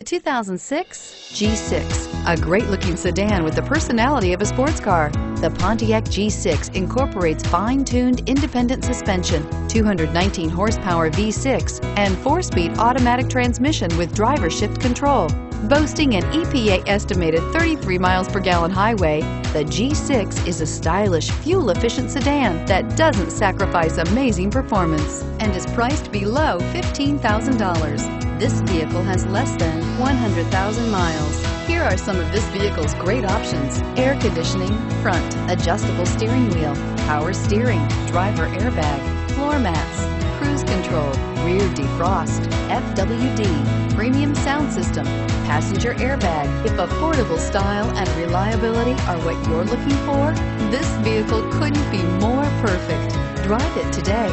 2006 G6, a great-looking sedan with the personality of a sports car. The Pontiac G6 incorporates fine-tuned independent suspension, 219 horsepower V6, and 4-speed automatic transmission with driver shift control. Boasting an EPA estimated 33 miles per gallon highway, the G6 is a stylish, fuel-efficient sedan that doesn't sacrifice amazing performance and is priced below $15,000. This vehicle has less than 100,000 miles. Here are some of this vehicle's great options: air conditioning, front, adjustable steering wheel, power steering, driver airbag, floor mats, cruise control, rear defrost, FWD, premium sound system, passenger airbag. If affordable style and reliability are what you're looking for, this vehicle couldn't be more perfect. Drive it today.